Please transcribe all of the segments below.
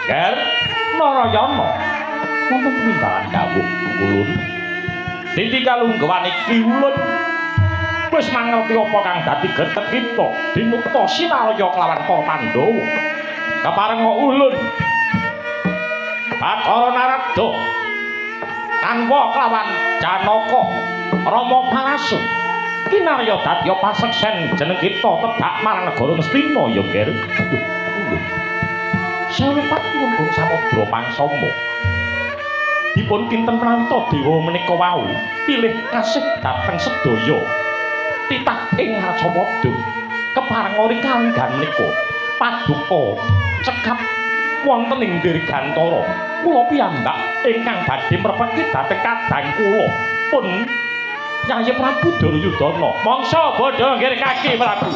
Ger Narayana wonten pindahan dawuh ulun Titi kalunggawan iki ulun wis mangerti apa kang dadi getek kita dinukta sinarya kelawan para Pandhawa kaparenga ulun Bathara Narada tanpa kelawan Janaka Rama Parasu kinarya dadi paseksen jeneng kita tedhak marang negara Ngastina ya Ger. Sawepat pun samudra pangsama dipun kinten pranta dewa menika wau pilih kasih dhateng sedaya titah ing Rajamada keparenga kalenggan menika paduka cekap wonten ing Dirgantara kula piyambak ingkang badhe mrepeki dhateng kadang kula pun Yayi Prabu Duryudana mangsa bodho nggih kaki Prabu.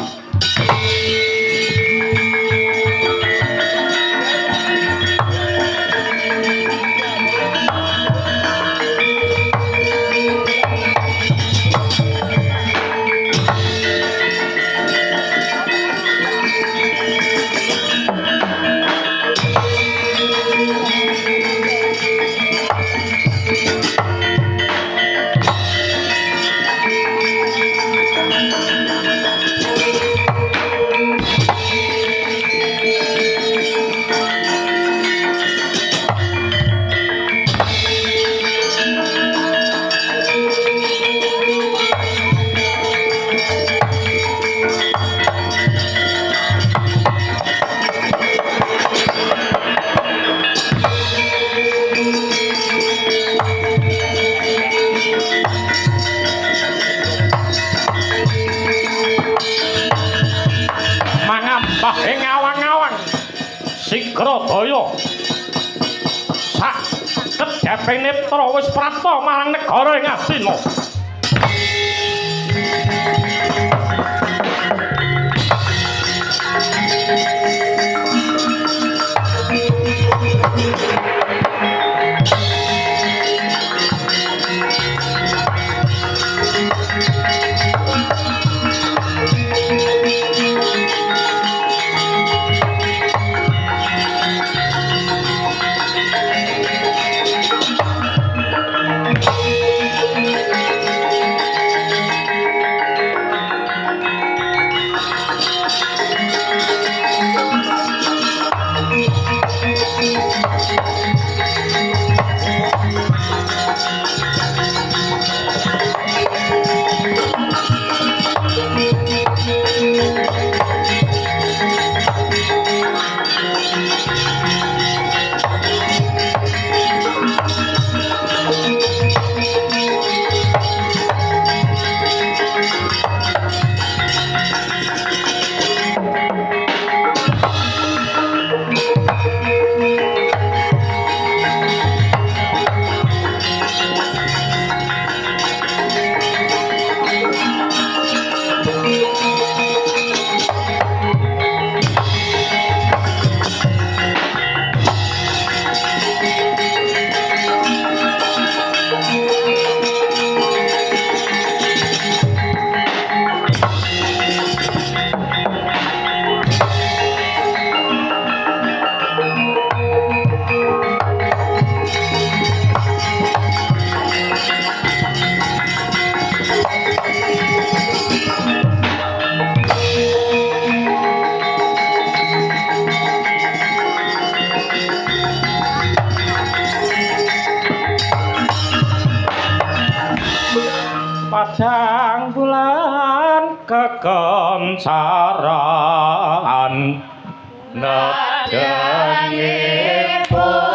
Sigrabaya sak kedheping netra wis prapta marang negara ing Astina. kadang bulan kekencaran nedengipun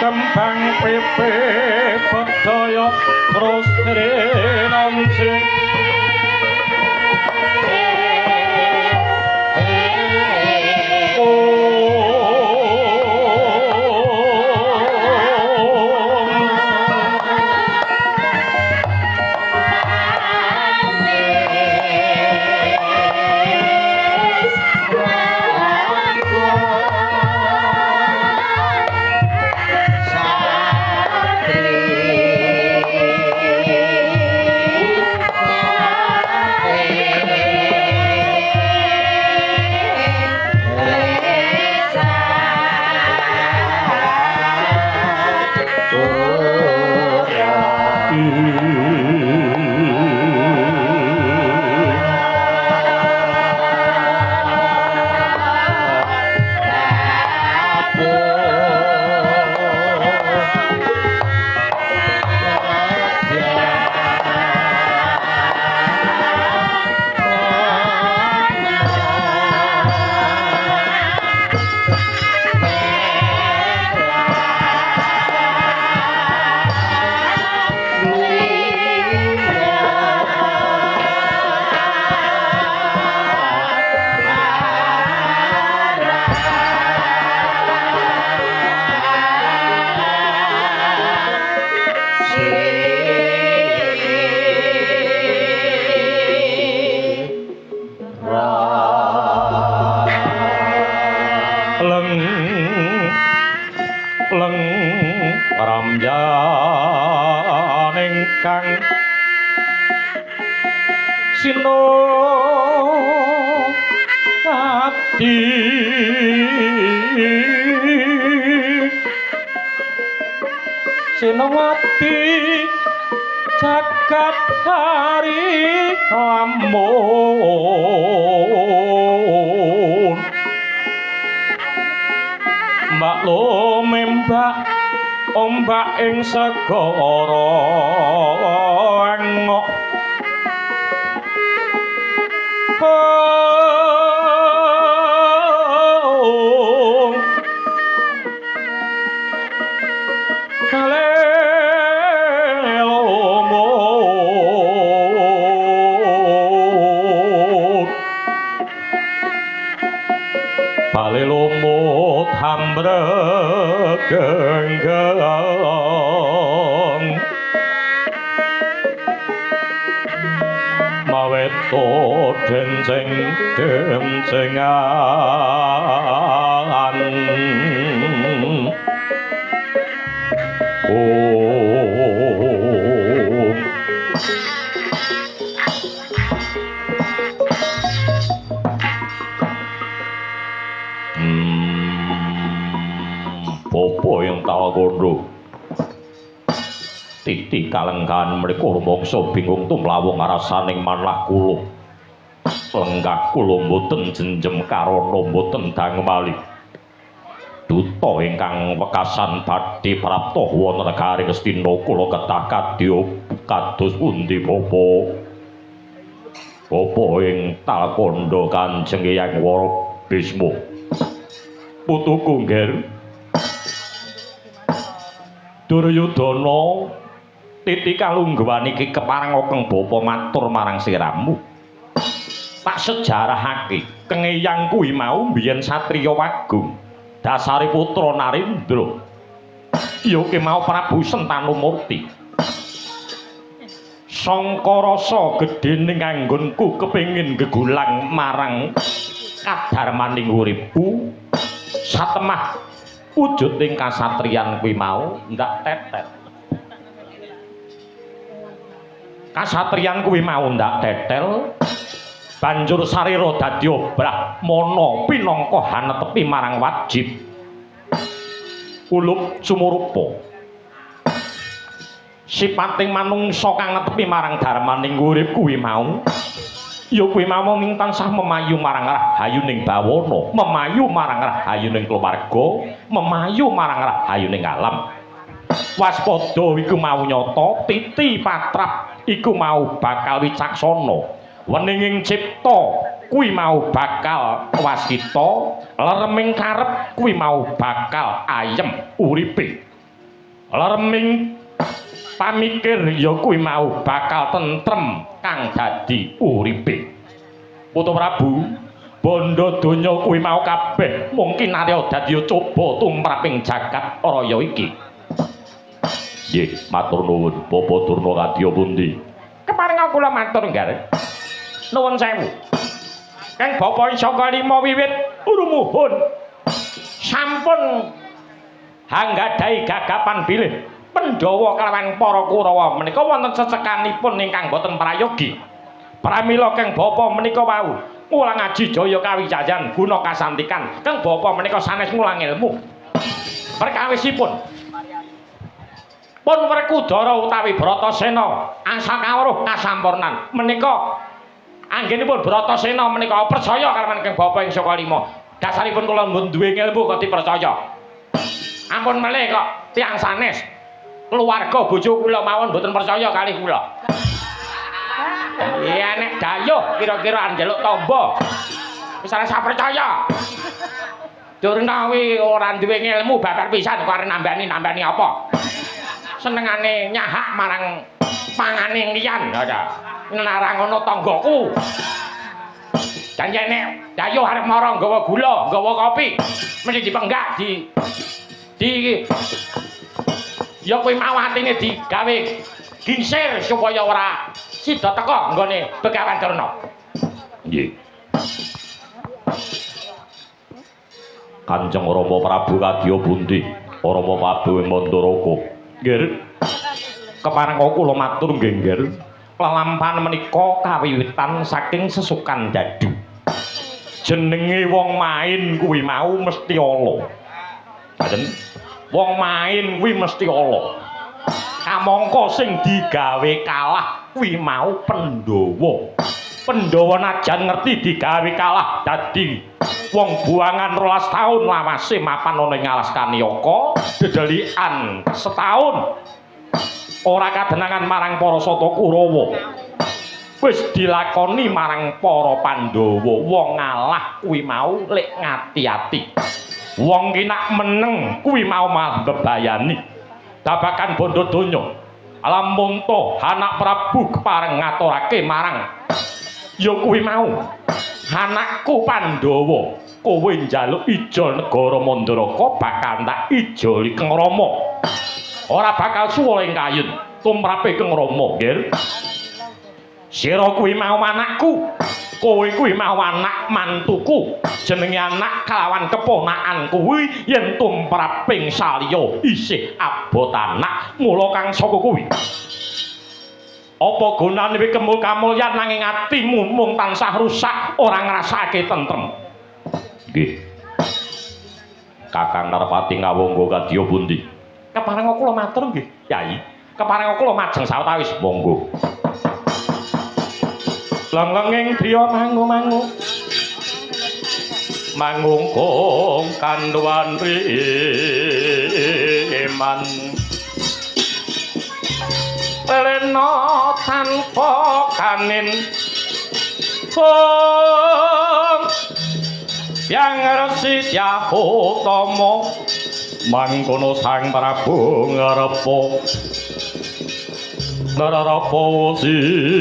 kembang pepe bedaya terus renamse ramjan ingkang sinopati jagat hari lamun maklum mbak ombak ing segara engok Bale lumut hambregenggeng maweto denceng demcengan Popo yang tawa gondo Titi kalenggahan mriku rumangsa bingung tumlawung arasaning manlah kula. Lenggah kula mboten jenjem karana mboten dang malih. Duta ingkang wekasan badhe prapta wonten negari Ngastina kula kedah kadya kados pundi bapa? Bapa ing Talkanda Kanjeng Hyang Wara Bisma. Putuku ngger. Duryudana titi kalungguhan iki kepareng keng bapa matur marang siramu. Tak sejarahake Keng Hyang kuwi mau biyen satriya wagung. Dasare putra Narendra. Ya ki mau Prabu Sentanumurti. Sangka rasa gedhening anggonku kepengin gegulang marang kadarmaning uripku satemah wujuding kasatriyan kuwi mau ndak tetet. Kasatriyan kuwi mau ndak tetel banjur sarira dadi brahmana pinangka hanetepi marang wajib ulup sumurupa. Sipating manungsa kang netepi marang darmaning urip kuwi mau ya kuwi mau ning tansah memayu marang rahayuning bawana, memayu marang rahayuning keluarga, memayu marang rahayuning alam. Waspada iku mau nyata, titi patrap iku mau bakal wicaksana. Weninging cipta kuwi mau bakal wasita, lereming karep kuwi mau bakal ayem uripe. Lereming pamikir ya kuwi mau bakal tentrem kang dadi uripe. Putra Prabu, bondo donya kuwi mau kabeh mungkin arya dadi coba tumraping jagat raya iki. Nggih, matur nuwun Bapa Durna kadya pundi? Keparenga kula matur nggih. Nuwun sewu. Kang Bapa Saka Lima wiwit urumuhun sampun hanggadhahi gagapan bilih Pandhawa kalawan para Kurawa menika wonten sesekanipun ingkang boten prayogi. Pramila Kang Bapa menika wau ngulang aji jaya kawijayan guna kasantikan. Kang Bapa menika sanes ngulang ilmu. Perkawisipun pun Werkudara utawi Bratasena asal kawruh kasampurnan menika anggenipun Bratasena menika percaya kalawan Kang Bapa ing Saka Lima. Dasaripun kula mboten duwe ilmu kok dipercaya. Ampun melih kok tiyang sanes keluarga bojo kula mawon mboten percaya kalih kula. Iya nek dayuh kira-kira njaluk tamba. Wis ora percaya. Durnawi ora duwe ilmu babar pisan kok arep nambani apa? Senengane nyahak marang pangane liyan ya. Narang ana tanggaku. Janjene dayuh arep mara nggawa gula, nggawa kopi, mesti dipenggak ya kuwi mau atine digawe gingsir supaya ora sida teka nggone Begawan Durna. Nggih. Kanjeng Rama Prabu kadya pundi? Rama Prabu ing Mandaraka. Nggih. Keparenga kula matur nggih, Nggih. Lelampahan menika kawiwitan saking sesukan dadu. Jenenge wong main kuwi mau mesti ala. Ngaten. Wong main kuwi mesti ala. Kamangka sing digawe kalah kuwi mau Pandhawa. Pandhawa najan ngerti digawe kalah dadi wong buangan 12 taun lawase mapan ana ing alas Kanyaka, dedelikan setahun ora kadenangan marang para Sata Kurawa. Wis dilakoni marang para Pandhawa. Wong ngalah kuwi mau lek ngati-ati. Wong ki nak meneng kuwi mau malah bebayani babakan bondo donya. Lamun to anak Prabu kepareng ngaturake marang ya kuwi mau anakku Pandhawa, kowe njaluk ijol negara Mandaraka bakal tak ijoli Kang Rama. Ora bakal suwa ing kayun tumrape Kang Rama, nggih. Sira kuwi mau anakku, kowe kuwi mau anak mantuku. Jenenge anak kalawan keponakan kuwi yen tumraping saliya isih abot anak, mula kang saka kuwi. Apa gunane kowe kemul kamulyan nanging atimu mung tansah rusak, ora ngrasake tentrem. Nggih. Kakang Narpati ngawongga kadya pundi? Keparenga kula matur nggih, Kyai. kepareng kula majeng sawetawis monggo. Lenglenging driya mangu-mangu mangungkung kanduan riman lena tanpa kanin yang resi Yahutama mangkono Sang Prabu ngarepa nararapawa sihara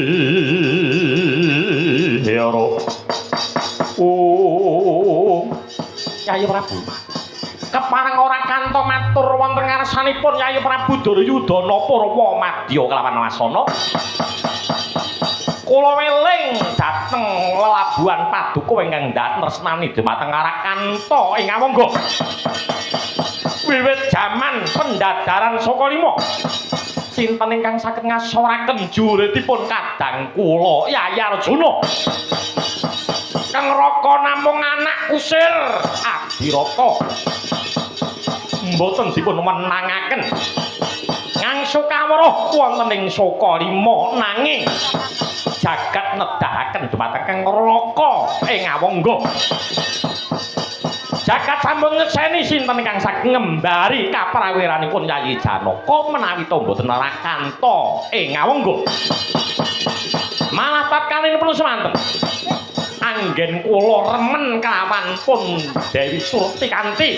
Yayi Prabu kepareng ora kantong matur wonten ngarsanipun Yayi Prabu Duryudana Purwa Madya kelawan wasana kula weling dhateng lelabuhan paduka ingkang tresnani dhumateng Arakanta ing Awangga wiwit jaman pendadaran Sokalima sinten ingkang saged ngasoraken juritipun kadang kula Yayi Arjuna Kang Raka namung anak kusir Adirata mboten dipun menangaken ngangsu kawruh wonten ing Sokalima nanging jagat nedahaken dhumateng Kang Raka ing Awangga jagat sampun nyekseni sinten ingkang saged ngembari kaprawiranipun Yayi Janaka menawi to mboten rakanta ing Awangga malah tatkalinipun semanten anggen kula remen kelawan pun Dewi Surtikanti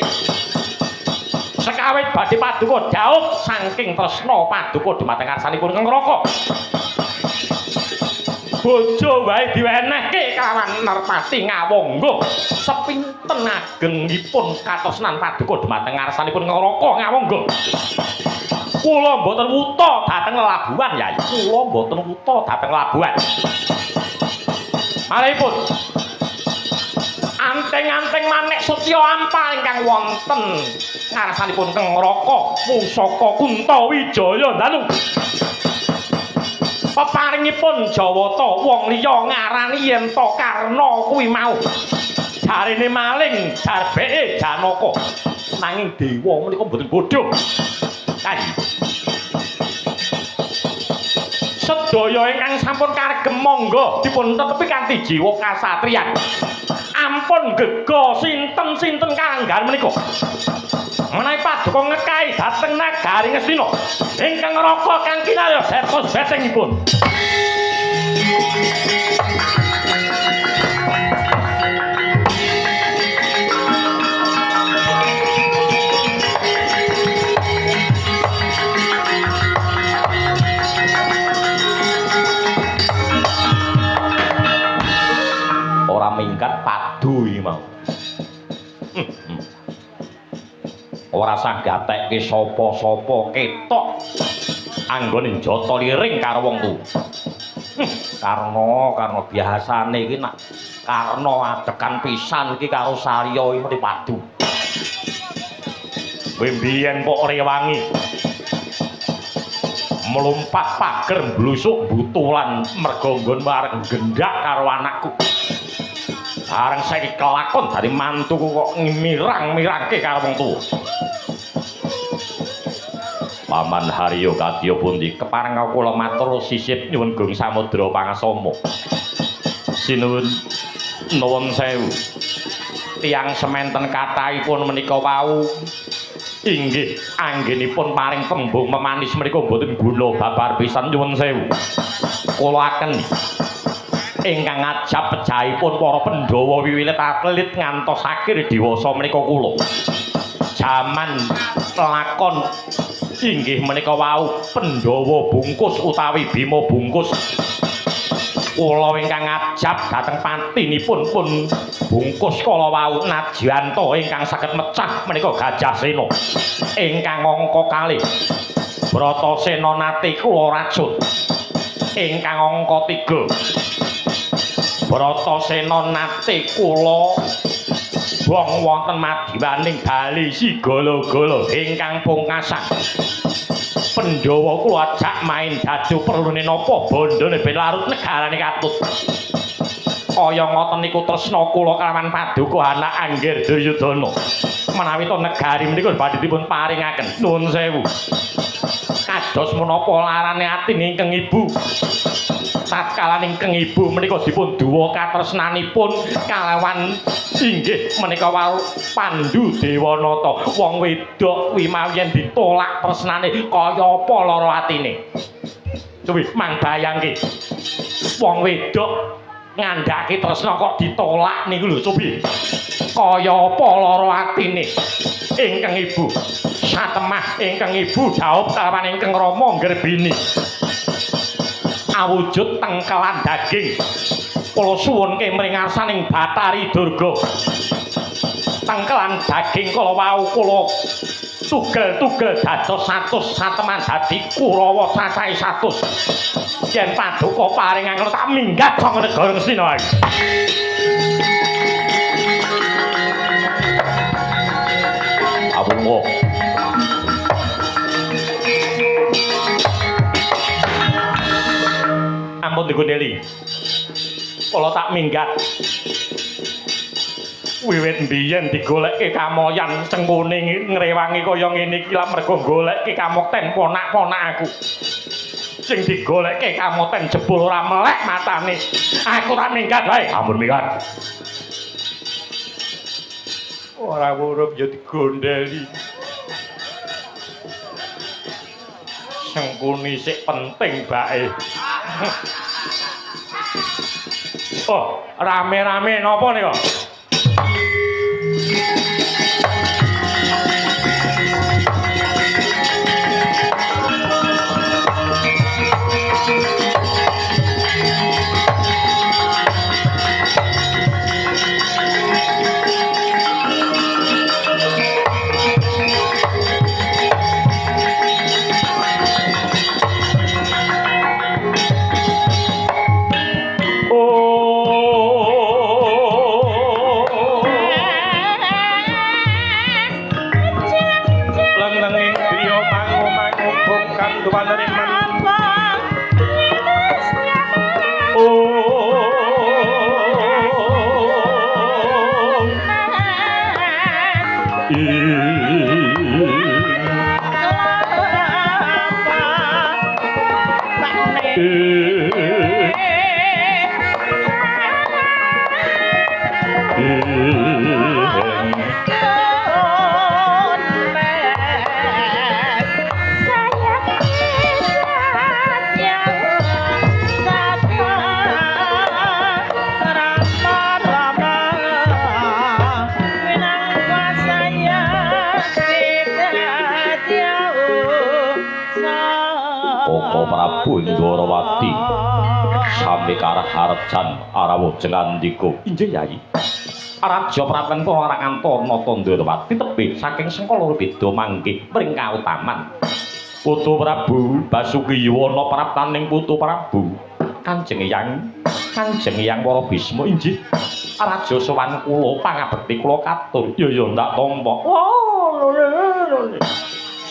sekawit badhe paduka daud saking tresna paduka dhumateng karsanipun Kang Raka bojo wae diwenehke kelawan Nerpati Ngawangga sepinten agengipun katresnan paduka dhumateng ngarsanipun Kang Raka Ngawangga kula mboten wuta dhateng lelabuhan Yayi kula mboten wuta dhateng lelabuhan malihipun anteng-anteng manik Setya Ampal ingkang wonten ngarsanipun Kang Raka pusaka Kuntawijaya dalu peparingipun Jawata wong liya ngarani yen to Karna kuwi mau jarene maling jarbeke Janaka nanging dewa menika mboten bodho sedaya ingkang sampun karegem monggo dipun tetepi kanthi jiwa kasatriyan ampun gega sinten-sinten kalanggan menika menawi paduka ngekahi dhateng nagari Ngastina ingkang Raka kang kinarya setos betengipun minggat padu iki mau. Ora sah gatekke sapa-sapa ketok anggone njata liring karo wong tuwa. Karena biasane iki nak Karna adekan pisan iki karo Salya iki padu. Kowe mbiyen kok rewangi. Melumpat pager blusuk butulan mergo nggon mareng gendak karo anakku. Bareng saiki kelakon dari mantuku kok mirang-mirangke karo wong tuwa. Paman Haryo kadya pundi kepareng kula matur sisip nyuwun Gung Samudra Pangasama. Sinuwun nuwun sewu. Tiyang sementen kathahipun menika wau inggih anggenipun paring tembung memanis menika boten guna babar pisan nyuwun sewu. Kula aken ingkang ngajab pejahipun para Pandhawa wiwilit atlit ngantos akhir dewasa menika kula. Jaman lakon inggih menika wau Pandhawa bungkus utawi Bima bungkus. Kula ingkang ngajab dhateng patinipun pun bungkus kala wau Najanta ingkang saged mecah menika Gajah Sena. Ingkang angka kalih Bratasena nate kula racun. Ingkang angka 3 Bratasena nate kula bong wonten madiwaning bali sigala-gala ingkang pungkasan. Pandhawa kula ajak main dadu perlune napa bandane ben larut negarane katut. Kaya ngoten niku tresna kula kalawan paduka anak Anggir Duryudana. Menawi to negari menika badhe dipun paringaken. Nuwun sewu. Dados menapa larane atine ingkang ibu tatkala ingkang ibu menika dipun duwa katresnanipun kalawan inggih menika Pandhu Dewanata wong wedok kuwi mawiyen ditolak tresnane kaya apa lara atine coba mangbayangke wong wedok ngandhake tresna kok ditolak niku lho coba kaya apa lara atine ingkang ibu satemah ingkang ibu jawab kalawan ingkang Rama nggerbini awujud tengkelan daging kula suwunke mringarsaning Bathari Durga tengkelan daging kala wau kula tugel-tugel dados 100 sateman dadi Kurawa cacahe 100 yen paduka paring angkara tak minggat saka negara Ngastina iki apungo ampun diguneli kula tak minggat wiwit mbiyen digoleki kamoyan cengkune ngrewangi kaya ngene iki lan mergo goleki kamokten ponak-ponak aku sing digoleki kamoten jebul ora melek matane aku tak minggat wae ampun minggat ora weruh ya digondeli cengkune sik penting bae oh rame-rame napa nika Prabu Indrawati sami karaharjan arawuh ngandika inggih Yayi Raja Praten Rakantono Indrawati tebih saking sengkala beda mangke mring kautaman Putu Prabu Basukiwana praptaning Putu Prabu Kanjeng Hyang Para Bisma inggih Raja sowan kula pangabekti kula katur ya ndak tampa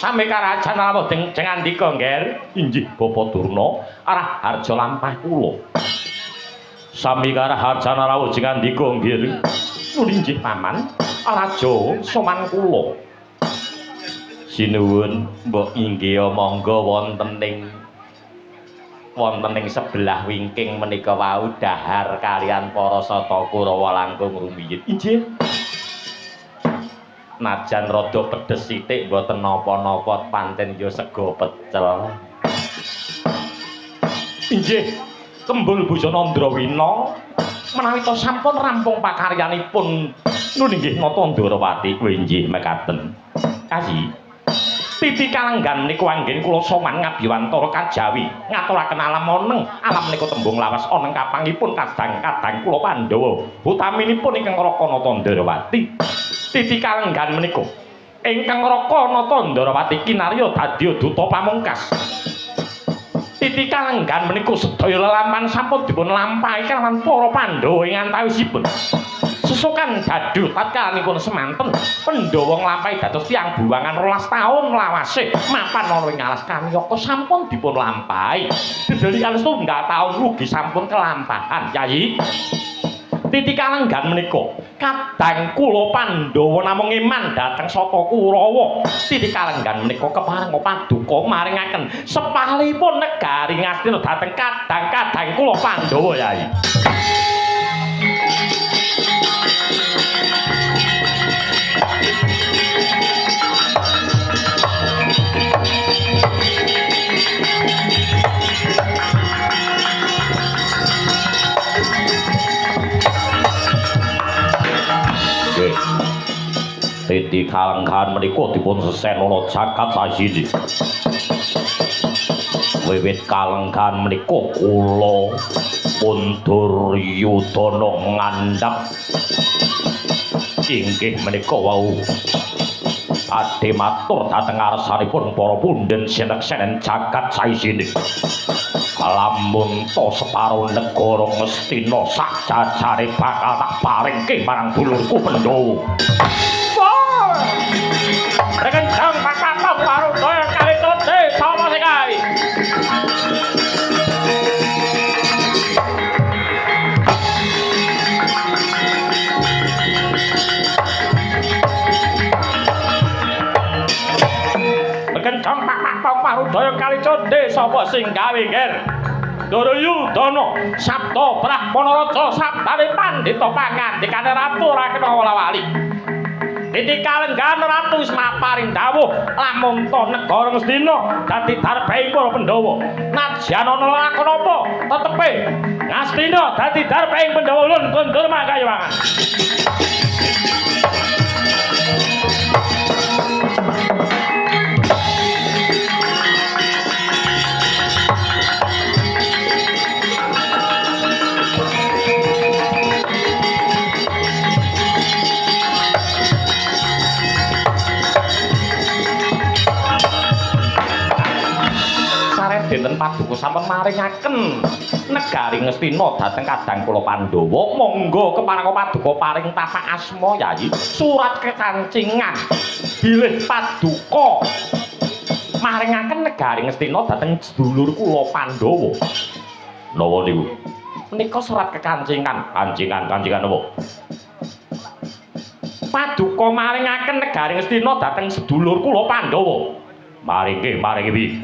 sami karajan rawuh ngandika nggih inggih Bapa Durna arah harja lampah kula sami karajan rawuh ngandika nggih inggih paman raja sowan kula sinuwun mbok inggih monggo wonten ing sebelah wingking menika wau dahar kalian para sata Kurawa langkung rumiyin inggih najan rada pedes sithik mboten napa-napa pancen ya sega pecel inggih Kembul Busana Ndrawina menawi to sampun rampung pakaryanipun nun inggih nata Ndrawati kuwi inggih mekaten Kayi Titi kalenggan niku anggen kula sowan ngabiwantara kajawi ngaturaken alam moneng alam niku tembung lawas ana kapangipun kadang-kadang kula Pandhawa utaminipun ingkang Rakanata Ndrawati Titi kalenggan menika ingkang Rakanata Ndrawati kinarya dadi duta pamungkas Titi kalenggan menika sedaya lelaman sampun dipun lampahi kalawan para Pandhawa ing antawisipun sesukan dadu tatkalanipun semanten Pandhawa nglampahi dados tiyang buwangan 12 taun lawase mapan ana ing alas Kanyaka sampun dipun lampahi dedeli setunggal taun ugi sampun kelampahan Yayi Titi kalenggan menika kadang kula Pandhawa namung iman dhateng Sata Kurawa. Titi kalenggan menika kepareng paduka maringaken sepalipun negari Ngastina dhateng kadang-kadang kula Pandhawa Yai. Titi kalenggan menika dipun sesenana jagat sajidi. Wiwit kalenggan menika kula pun Duryudana ngandhap inggih menika wau badhe matur dhateng ngarsanipun para punden sineksenen jagat saisine. Lamun to separo negara Ngastina sakjajare bakal tak paringke marang dulurku Pandhawa. Rekencang pakapa Marudaya kali tote sapa sing kae? Rekencang pakapa Marudaya kali tote sapa sing gawe nger? Duryudana sabda Brahmana Raja sabdane pandhita pangandikane ratu ora kena wala-wali. Titi kalenggan ratu wis maparing dawuh lamun to negara Ngastina dadi darpahing para Pandhawa. Najan ana lakon apa tetepe Ngastina dadi darpahing Pandhawa ulun kondur makayawangan. Dinten paduka sampun maringaken negari Ngastina dhateng kadang kula Pandhawa. Monggo kepareng paduka paring tapak asma Yayi surat kekancingan bilih paduka maringaken negari Ngastina dhateng sedulur kula Pandhawa. Napa niku? Menika surat kekancingan. Kancingan napa? Paduka maringaken negari Ngastina dhateng sedulur kula Pandhawa. Maringke piye?